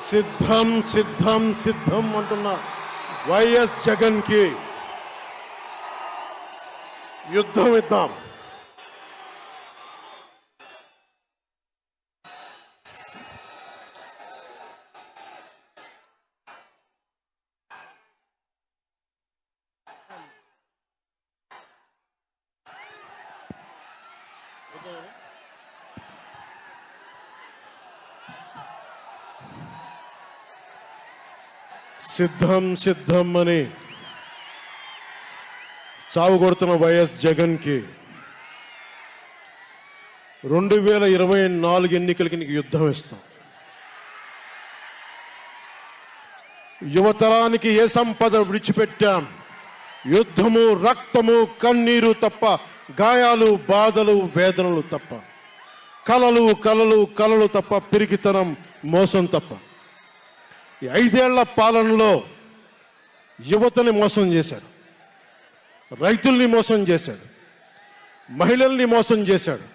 సిద్ధం సిద్ధం సిద్ధం అంటున్న వైఎస్ జగన్ కి యుద్ధం ఇద్దాం. సిద్ధం సిద్ధం అని చావు కొడుతున్న వైఎస్ జగన్ కి 2024 ఎన్నికలకి నీకు యుద్ధం ఇస్తాం. యువతరానికి ఏ సంపద విడిచిపెట్టాం? యుద్ధము, రక్తము, కన్నీరు తప్ప, గాయాలు, బాధలు, వేదనలు తప్ప, కలలు కలలు కలలు తప్ప, పిరికితనం, మోసం తప్ప. ఈ 5 ఏళ్ల పాలనలో యువతని మోసం చేశాడు, రైతుల్ని మోసం చేశాడు, మహిళల్ని మోసం చేశాడు,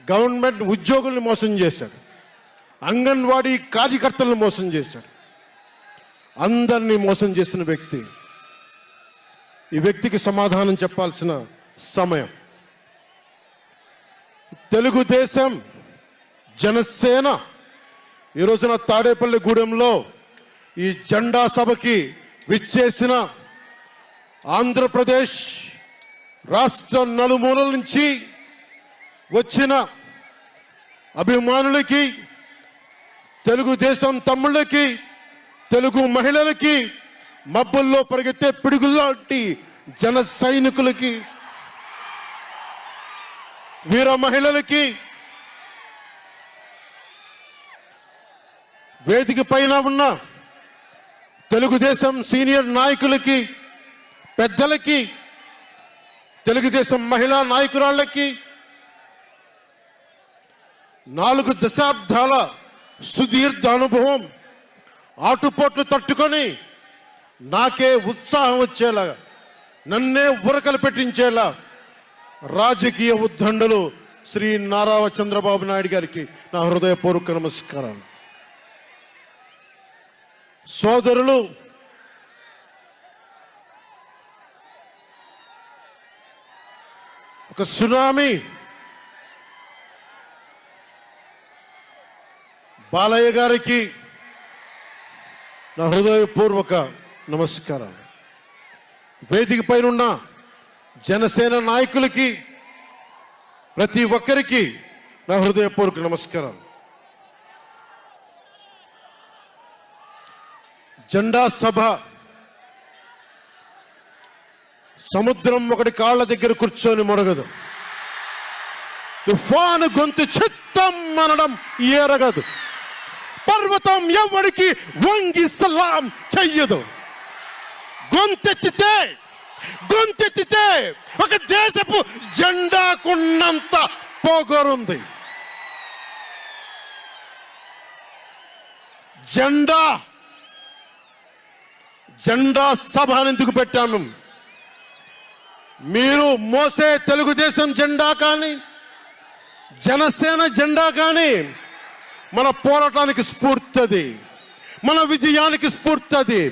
గవర్నమెంట్ ఉద్యోగుల్ని మోసం చేశాడు, అంగన్వాడీ కార్యకర్తలను మోసం చేశాడు. అందరినీ మోసం చేసిన వ్యక్తి. ఈ వ్యక్తికి సమాధానం చెప్పాల్సిన సమయం. తెలుగుదేశం, జనసేన ఈ రోజున తాడేపల్లిగూడెంలో ఈ జెండా సభకి విచ్చేసిన ఆంధ్రప్రదేశ్ రాష్ట్ర నలుమూలల నుంచి వచ్చిన అభిమానులకి, తెలుగుదేశం తమ్ముళ్ళకి, తెలుగు మహిళలకి, మబ్బుల్లో పరిగెత్తే పిడుగుల్లాంటి జన సైనికులకి, వీర మహిళలకి, వేదిక పైన ఉన్న తెలుగుదేశం సీనియర్ నాయకులకి, పెద్దలకి, తెలుగుదేశం మహిళా నాయకురాళ్ళకి, 4 దశాబ్దాల సుదీర్ఘ అనుభవం, ఆటుపోట్లు తట్టుకొని నాకే ఉత్సాహం వచ్చేలా, నన్నే ఉరకలు పెట్టించేలా రాజకీయ ఉద్దండలు శ్రీ నారా చంద్రబాబు నాయుడు గారికి నా హృదయపూర్వక నమస్కారాలు. సోదరులు, ఒక సునామీ బాలయ్య గారికి నా హృదయపూర్వక నమస్కారాలు. వేదిక పైన జనసేన నాయకులకి, ప్రతి ఒక్కరికి నా హృదయపూర్వక నమస్కారాలు. జెండా సభ సముద్రం ఒకటి కాళ్ళ దగ్గర కూర్చొని మొరగదు, తుఫాను గొంతు చిత్తం అనడం ఎరగదు, పర్వతం ఎవరికి వంగి సలాం చెయ్యదు. గొంతెత్తితే ఒక దేశపు జెండాకున్నంత పొగరుంది. జెండా సభ ఎందుకు పెట్టాను? మీరు మోసే తెలుగుదేశం జెండా కానీ, జనసేన జెండా కానీ మన పోరాటానికి స్ఫూర్తిది, మన విజయానికి స్ఫూర్తిది.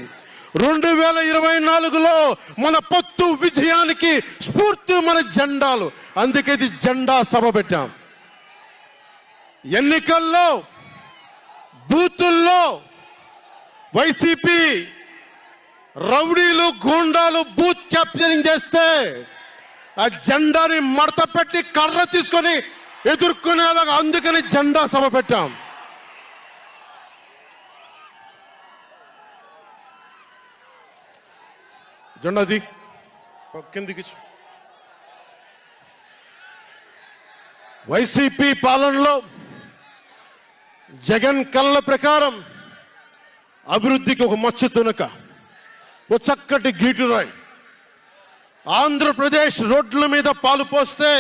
2024లో మన పొత్తు విజయానికి స్ఫూర్తి మన జెండాలు. అందుకే ఇది జెండా సభ పెట్టాం. ఎన్నికల్లో బూతుల్లో వైసీపీ రౌడీలు, గూండాలు బూత్ క్యాప్చరింగ్ చేస్తే ఆ జెండాని మడత పెట్టి కర్ర తీసుకొని ఎదుర్కొనేలాగా, అందుకని జెండా సభ పెట్టాం. జెండాది కిందికి. వైసీపీ పాలనలో జగన్ కళ్ళ ప్రకారం అభివృద్ధికి ఒక మచ్చు తునక, ఓ చక్కటి గీటురాయి. ఆంధ్రప్రదేశ్ రోడ్ల మీద పాలు పోస్తే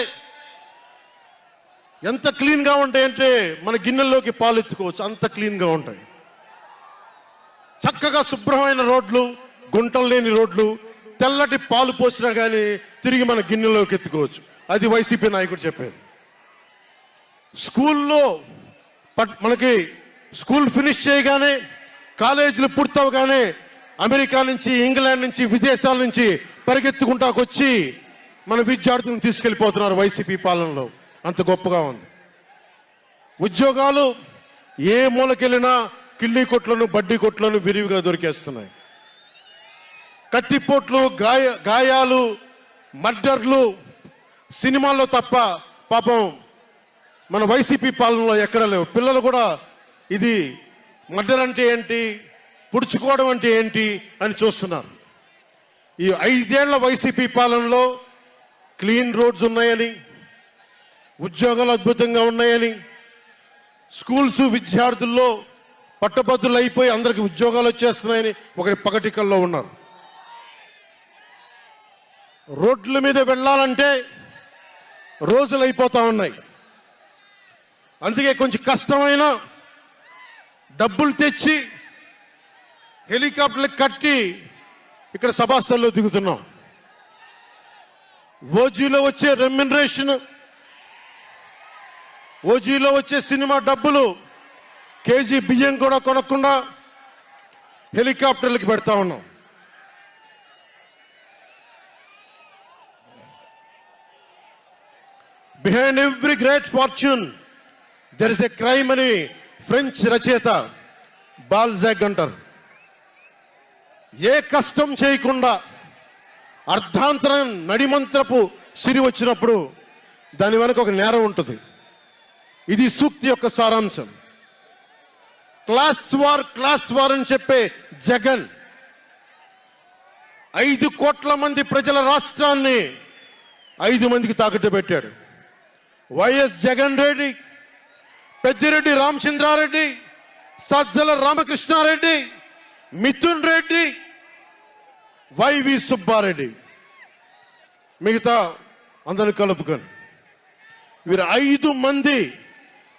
ఎంత క్లీన్గా ఉంటాయంటే మన గిన్నెల్లోకి పాలు ఎత్తుకోవచ్చు, అంత క్లీన్గా ఉంటాయి. చక్కగా శుభ్రమైన రోడ్లు, గుంటలు లేని రోడ్లు, తెల్లటి పాలు పోసినా కానీ తిరిగి మన గిన్నెలోకి ఎత్తుకోవచ్చు. అది వైసీపీ నాయకుడు చెప్పేది. స్కూల్లో మనకి స్కూల్ ఫినిష్ చేయగానే, కాలేజీలు పూర్తవగానే అమెరికా నుంచి, ఇంగ్లాండ్ నుంచి, విదేశాల నుంచి పరిగెత్తుకుంటాకొచ్చి మన విద్యార్థులను తీసుకెళ్ళిపోతున్నారు వైసీపీ పాలనలో. అంత గొప్పగా ఉంది. ఉద్యోగాలు ఏ మూలకెళ్ళినా కిళ్ళీ కొట్లను, బడ్డీ కొట్లను విరివిగా దొరికేస్తున్నాయి. కత్తిపోట్లు, గాయాలు, మర్డర్లు సినిమాల్లో తప్ప పాపం మన వైసీపీ పాలనలో ఎక్కడ లేవు. పిల్లలు కూడా ఇది మర్డర్ అంటే ఏంటి, పుడుచుకోవడం అంటే ఏంటి అని చూస్తున్నారు. ఈ 5 ఏళ్ల వైసీపీ పాలనలో క్లీన్ రోడ్స్ ఉన్నాయని, ఉద్యోగాలు అద్భుతంగా ఉన్నాయని, స్కూల్స్ విద్యార్థుల్లో పట్టభద్రులు అయిపోయి అందరికి ఉద్యోగాలు వచ్చేస్తున్నాయని ఒకటి పగటికల్లో ఉన్నారు. రోడ్ల మీద వెళ్ళాలంటే రోజులు అయిపోతా ఉన్నాయి. అందుకే కొంచెం కష్టమైన డబ్బులు తెచ్చి హెలికాప్టర్లు కట్టి ఇక్కడ సభాస్థల్లో దిగుతున్నాం. ఓజీలో వచ్చే రెమ్యునరేషన్, ఓజీలో వచ్చే సినిమా డబ్బులు, కేజీ బియ్యం కూడా కొనకుండా హెలికాప్టర్లకి పెడతా ఉన్నాం. Behind every great fortune there is a crime అని ఫ్రెంచ్ రచయిత బాల్జాక్ అంటారు. ఏ కష్టం చేయకుండా అర్ధాంతరం నడిమంత్రపు సిరి వచ్చినప్పుడు దాని వెనక ఒక నేరం ఉంటుంది. ఇది సూక్తి యొక్క సారాంశం. క్లాస్ వార్ అని చెప్పే జగన్ 5 కోట్ల మంది ప్రజల రాష్ట్రాన్ని 5 మందికి తాకట్టు పెట్టాడు. వైఎస్ జగన్ రెడ్డి, పెద్దిరెడ్డి రామచంద్రారెడ్డి, సజ్జల రామకృష్ణారెడ్డి, మిథున్ రెడ్డి, వైవి సుబ్బారెడ్డి, మిగతా అందరిని కలుపుకొని వీరు 5 మంది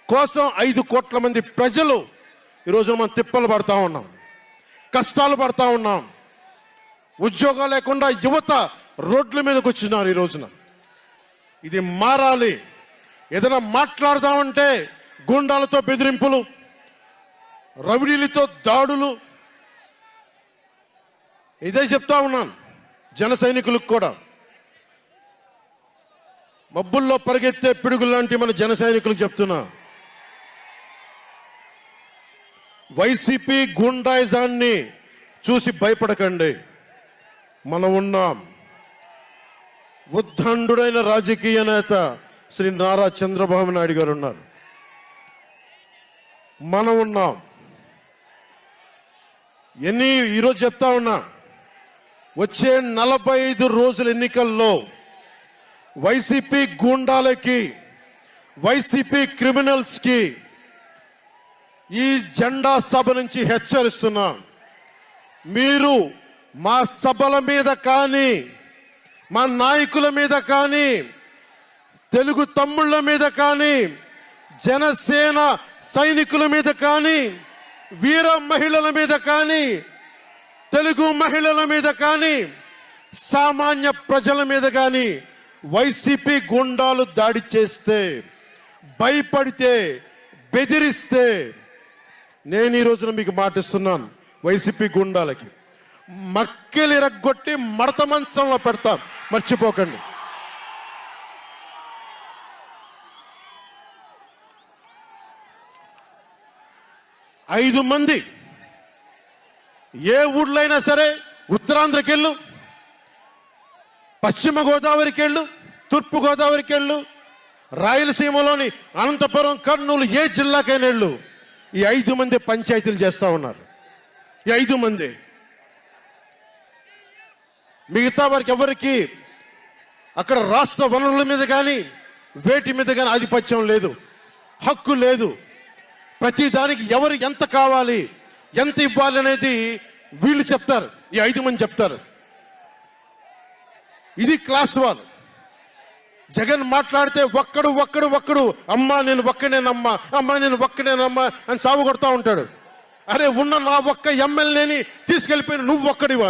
కోసం 5 కోట్ల మంది ప్రజలు ఈరోజు మనం తిప్పలు పడతా ఉన్నాం, కష్టాలు పడతా ఉన్నాం. ఉద్యోగాలు లేకుండా యువత రోడ్ల మీదకి వచ్చినారు ఈ రోజున. ఇది మారాలి. ఏదైనా మాట్లాడదామంటే గుండాలతో బెదిరింపులు, రవిడీలతో దాడులు. ఇదే చెప్తా ఉన్నాను జన సైనికులకు కూడా. మబ్బుల్లో పరిగెత్తే పిడుగులు లాంటి మన జన సైనికులకు చెప్తున్నా, వైసీపీ గుండాయిజాన్ని చూసి భయపడకండి. మనం ఉన్నాం. ఉద్దండుడైన రాజకీయ నేత శ్రీ నారా చంద్రబాబు నాయుడు గారు ఉన్నారు. మనం ఉన్నాం. ఈరోజు చెప్తా ఉన్నా, వచ్చే 45 రోజుల ఎన్నికల్లో వైసీపీ గూండాలకి, వైసీపీ క్రిమినల్స్ కి ఈ జెండా సభ నుంచి హెచ్చరిస్తున్నాం. మీరు మా సభల మీద కానీ, మా నాయకుల మీద కానీ, తెలుగు తమ్ముళ్ళ మీద కానీ, జనసేన సైనికుల మీద కానీ, వీర మహిళల మీద కానీ, తెలుగు మహిళల మీద కానీ, సామాన్య ప్రజల మీద కానీ వైసీపీ గుండాలు దాడి చేస్తే, భయపడితే, బెదిరిస్తే నేను ఈ రోజున మీకు మాటిస్తున్నాను, వైసీపీ గుండాలకి మక్కెలు ఇరగ్గొట్టి మడత మంచంలో పెడతాం. మర్చిపోకండి. ఐదు మంది ఏ ఊళ్ళైనా సరే, ఉత్తరాంధ్రకి వెళ్ళు, పశ్చిమ గోదావరికి వెళ్ళు, తూర్పు గోదావరికి వెళ్ళు, రాయలసీమలోని అనంతపురం, కర్నూలు, ఏ జిల్లాకైనా వెళ్ళు, ఈ 5 మంది పంచాయతీలు చేస్తా ఉన్నారు. ఈ 5 మంది. మిగతా వారికి ఎవరికి అక్కడ రాష్ట్ర వనరుల మీద కానీ, వేటి మీద కానీ ఆధిపత్యం లేదు, హక్కు లేదు. ప్రతి దానికి ఎవరు ఎంత కావాలి, ఎంత ఇవ్వాలి అనేది వీళ్ళు చెప్తారు. ఈ 5 మంది చెప్తారు. ఇది క్లాస్ వార్. జగన్ మాట్లాడితే ఒక్కడు అమ్మా నేను ఒక్కనేనమ్మా, అమ్మా నేను ఒక్కనేనమ్మా అని సాగు కొడతా ఉంటాడు. అరే ఉన్న నా ఒక్క ఎమ్మెల్యేని తీసుకెళ్ళిపోయిన నువ్వు ఒక్కడివా?